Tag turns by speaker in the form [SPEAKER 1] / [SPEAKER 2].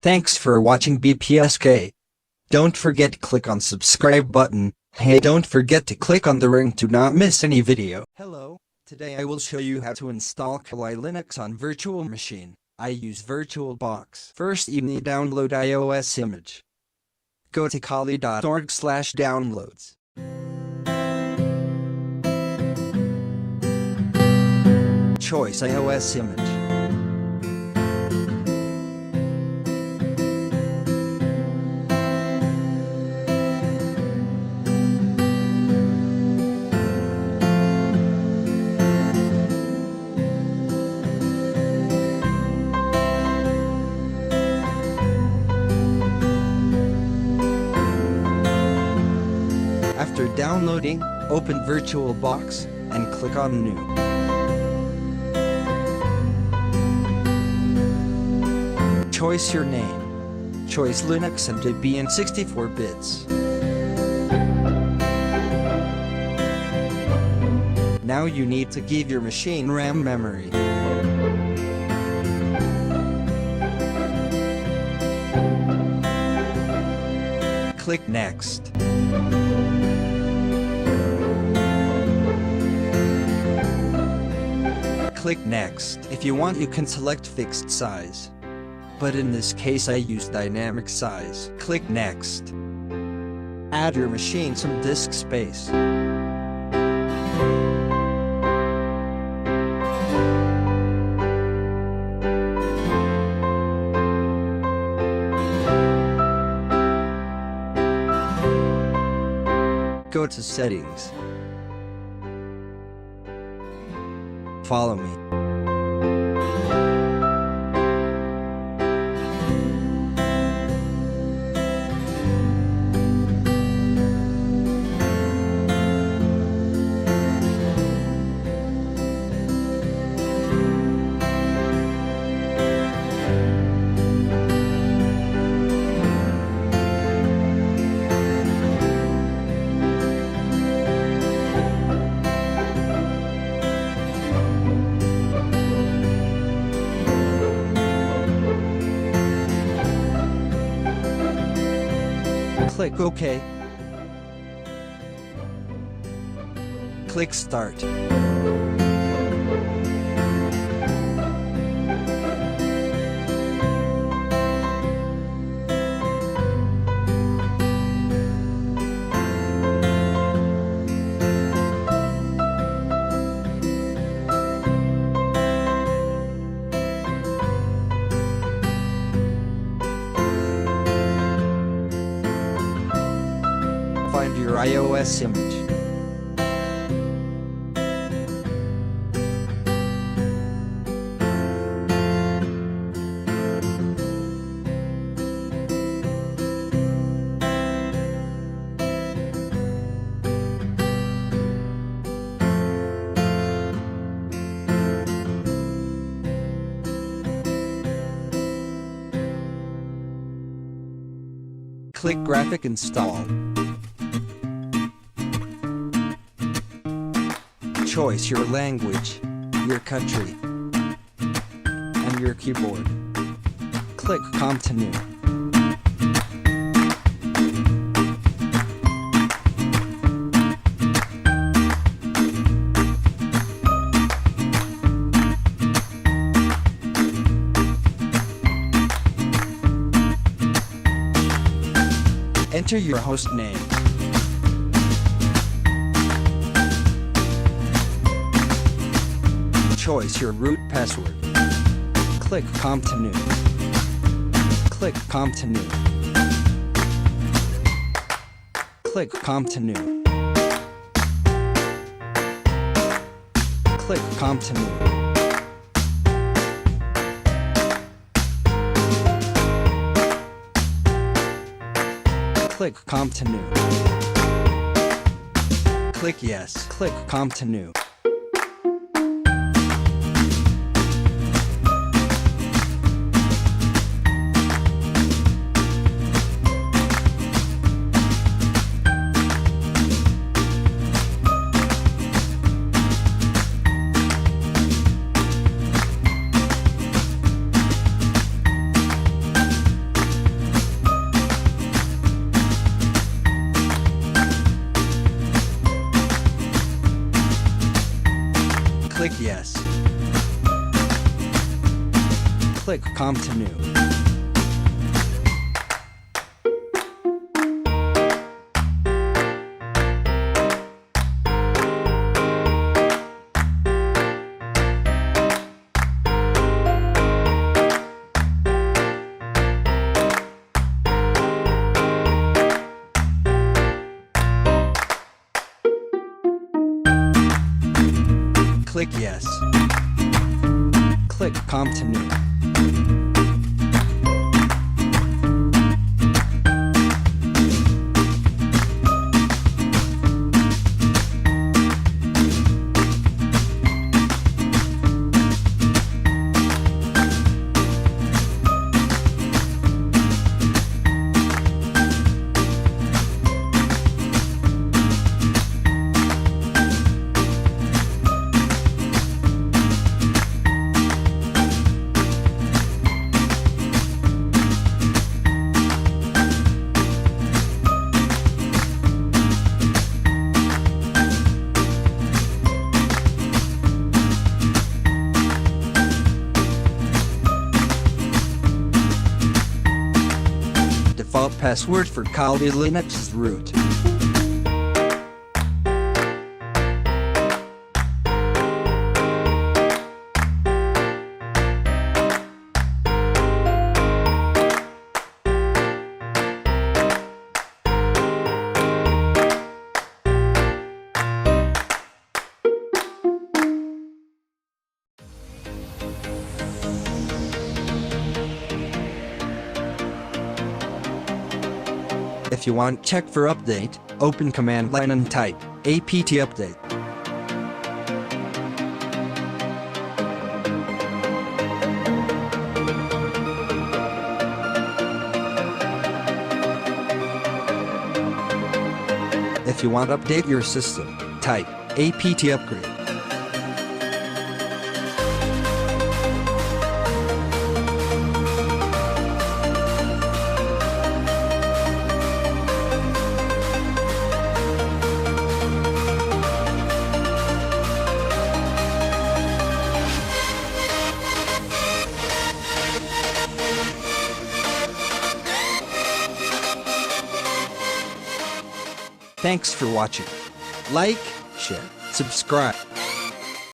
[SPEAKER 1] Thanks for watching BPSK. Don't forget to click on subscribe button. Hey, don't forget to click on the ring to not miss any video. Hello, today I will show you how to install Kali Linux on virtual machine. I use VirtualBox. First you need download iOS image. Go to kali.org/downloads. Choice iOS image. After downloading, open VirtualBox and click on New. Choice your name. Choice Linux and to be in 64 bits. Now you need to give your machine RAM memory. Click Next. Click Next. If you want, you can select fixed size. But in this case I use dynamic size. Click Next. Add your machine some disk space. Go to Settings. Follow me. Click OK. Click Start. Find your iOS image. Click Graphic Install. Choice your language, your country, and your keyboard. Click Continue. Enter your host name. Choice your root password. Click Continue. Click Continue. Click Continue. Click Continue. Click Continue. Click Yes. Click Continue. yes. Click continue. Click yes. Click continue. Default password for Kali Linux is root. If you want check for update, open command line and type apt update. If you want update your system, type apt upgrade. Thanks for watching. Like, share, subscribe.